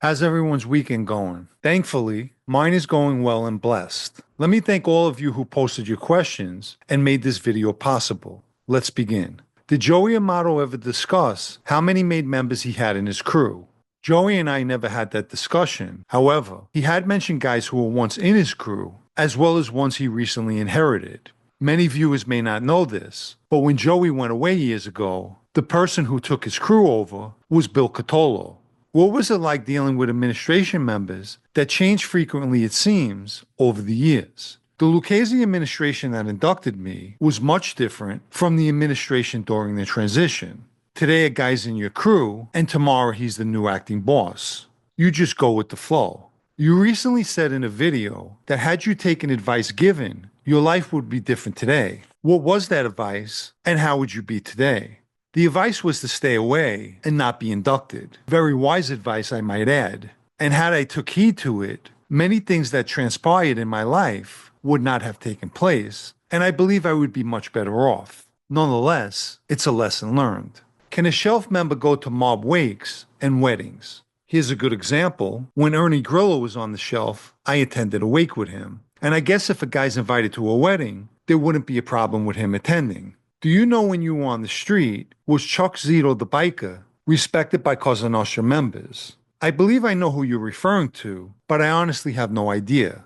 How's everyone's weekend going? Thankfully, mine is going well and blessed. Let me thank all of you who posted your questions and made this video possible. Let's begin. Did Joey Amato ever discuss how many made members he had in his crew? Joey and I never had that discussion. However, he had mentioned guys who were once in his crew, as well as ones he recently inherited. Many viewers may not know this, but when Joey went away years ago, the person who took his crew over was Bill Catolo. What was it like dealing with administration members that changed frequently, it seems, over the years? The Lucchese administration that inducted me was much different from the administration during the transition. Today, a guy's in your crew, and tomorrow he's the new acting boss. You just go with the flow. You recently said in a video that had you taken advice given, your life would be different today. What was that advice, and how would you be today? The advice was to stay away and not be inducted. Very wise advice, I might add. And had I took heed to it, many things that transpired in my life would not have taken place, and I believe I would be much better off. Nonetheless, it's a lesson learned. Can a shelf member go to mob wakes and weddings? Here's a good example. When Ernie Grillo was on the shelf, I attended a wake with him. And I guess if a guy's invited to a wedding, there wouldn't be a problem with him attending. Do you know when you were on the street, was Chuck Zito the biker respected by Cosa Nostra members? I believe I know who you're referring to, but I honestly have no idea.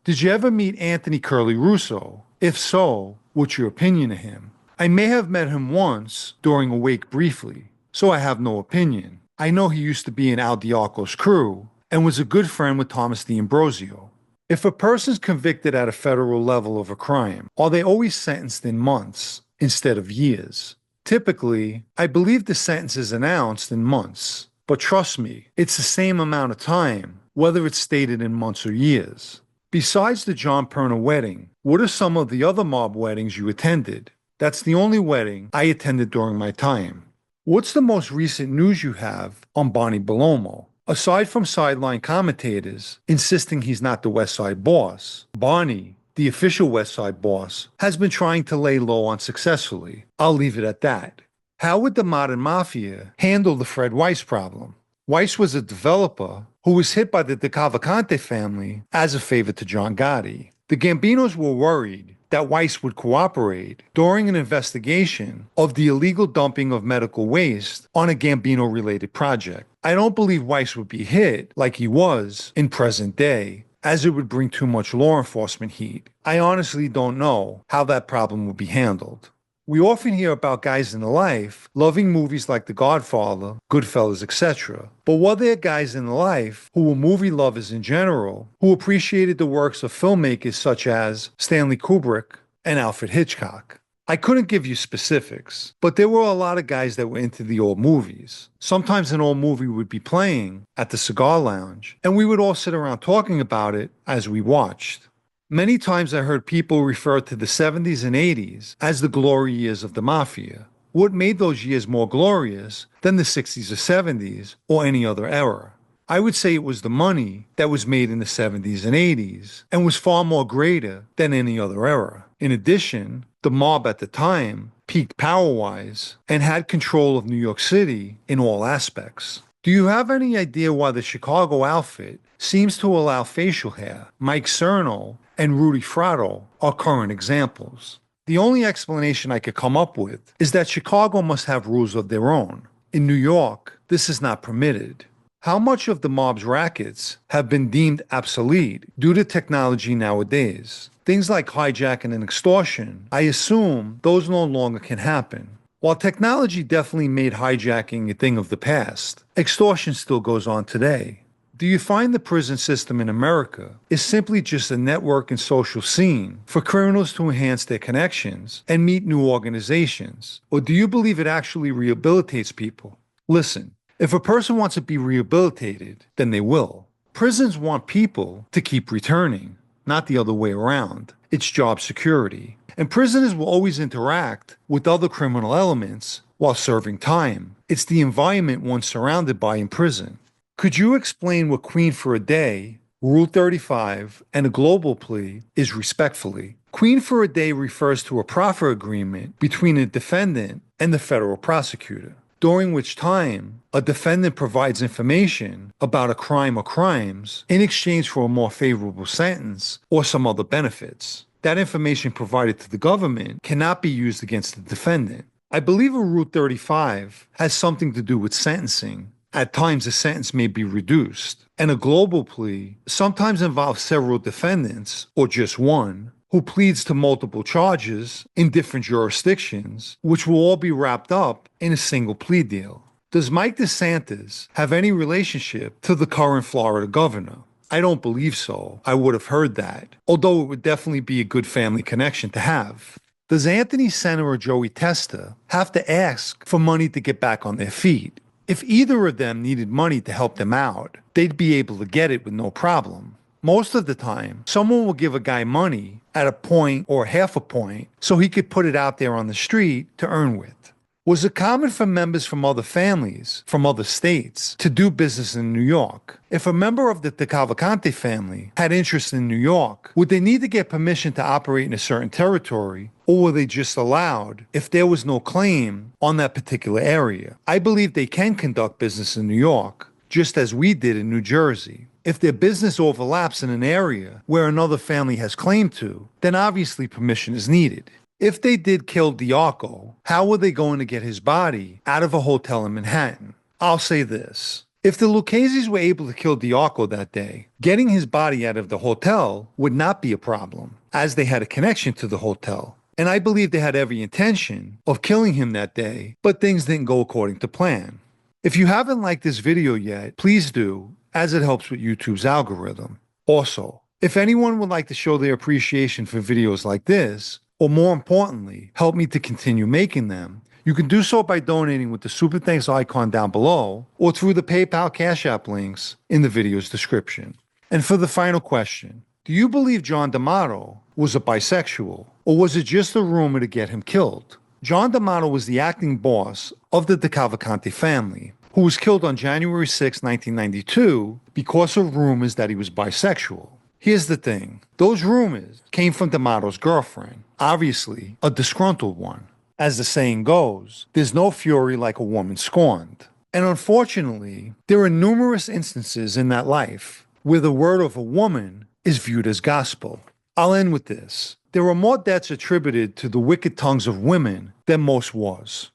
Did you ever meet Anthony Curly Russo? If so, what's your opinion of him? I may have met him once during a wake briefly, so I have no opinion. I know he used to be in Al Diaco's crew and was a good friend with Thomas D'Ambrosio. If a person's convicted at a federal level of a crime, are they always sentenced in months instead of years? Typically, I believe the sentence is announced in months, but trust me, it's the same amount of time, whether it's stated in months or years. Besides the John Perna wedding, what are some of the other mob weddings you attended? That's the only wedding I attended during my time. What's the most recent news you have on Bonnie Belomo? Aside from sideline commentators insisting he's not the West Side boss, Bonnie, the official West Side boss, has been trying to lay low unsuccessfully. I'll leave it at that. How would the modern Mafia handle the Fred Weiss problem? Weiss was a developer who was hit by the DeCavalcante family as a favor to John Gotti. The Gambinos were worried that Weiss would cooperate during an investigation of the illegal dumping of medical waste on a Gambino-related project. I don't believe Weiss would be hit like he was in present day, as it would bring too much law enforcement heat. I honestly don't know how that problem would be handled. We often hear about guys in the life loving movies like The Godfather, Goodfellas, etc. But were there guys in the life who were movie lovers in general, who appreciated the works of filmmakers such as Stanley Kubrick and Alfred Hitchcock? I couldn't give you specifics, but there were a lot of guys that were into the old movies. Sometimes an old movie would be playing at the cigar lounge, and we would all sit around talking about it as we watched. Many times I heard people refer to the 70s and 80s as the glory years of the Mafia. What made those years more glorious than the 60s or 70s or any other era? I would say it was the money that was made in the 70s and 80s and was far more greater than any other era. In addition, the mob at the time peaked power-wise and had control of New York City in all aspects. Do you have any idea why the Chicago outfit seems to allow facial hair? Mike Cerno and Rudy Fratto are current examples. The only explanation I could come up with is that Chicago must have rules of their own. In New York, this is not permitted. How much of the mob's rackets have been deemed obsolete due to technology nowadays? Things like hijacking and extortion, I assume those no longer can happen. While technology definitely made hijacking a thing of the past, extortion still goes on today. Do you find the prison system in America is simply just a network and social scene for criminals to enhance their connections and meet new organizations? Or do you believe it actually rehabilitates people? Listen, if a person wants to be rehabilitated, then they will. Prisons want people to keep returning, not the other way around. It's job security. And prisoners will always interact with other criminal elements while serving time. It's the environment one's surrounded by in prison. Could you explain what Queen for a Day, Rule 35, and a global plea is respectfully? Queen for a Day refers to a proffer agreement between a defendant and the federal prosecutor. during which time a defendant provides information about a crime or crimes in exchange for a more favorable sentence or some other benefits. That information provided to the government cannot be used against the defendant. I believe a Rule 35 has something to do with sentencing. At times, a sentence may be reduced, and a global plea sometimes involves several defendants, or just one, who pleads to multiple charges in different jurisdictions, which will all be wrapped up in a single plea deal. Does Mike DeSantis have any relationship to the current Florida governor? I don't believe so. I would have heard that, although it would definitely be a good family connection to have. Does Anthony Senna or Joey Testa have to ask for money to get back on their feet? If either of them needed money to help them out, they'd be able to get it with no problem. Most of the time, someone will give a guy money at a point or half a point so he could put it out there on the street to earn with. Was it common for members from other families, from other states, to do business in New York? If a member of the DeCavalcante family had interest in New York, would they need to get permission to operate in a certain territory, or were they just allowed if there was no claim on that particular area? I believe they can conduct business in New York, just as we did in New Jersey. If their business overlaps in an area where another family has claim to, then obviously permission is needed. If they did kill Diaco, how were they going to get his body out of a hotel in Manhattan? I'll say this. If the Lucchese's were able to kill Diaco that day, getting his body out of the hotel would not be a problem, as they had a connection to the hotel. And I believe they had every intention of killing him that day, but things didn't go according to plan. If you haven't liked this video yet, please do, as it helps with YouTube's algorithm. Also, if anyone would like to show their appreciation for videos like this, or more importantly, help me to continue making them, you can do so by donating with the Super Thanks icon down below, or through the PayPal Cash App links in the video's description. And for the final question, do you believe John D'Amato was a bisexual, or was it just a rumor to get him killed? John D'Amato was the acting boss of the DeCavalcante family, who was killed on January 6, 1992, because of rumors that he was bisexual. Here's the thing. Those rumors came from D'Amato's girlfriend, obviously a disgruntled one. As the saying goes, there's no fury like a woman scorned. And unfortunately, there are numerous instances in that life where the word of a woman is viewed as gospel. I'll end with this. There are more deaths attributed to the wicked tongues of women than most wars.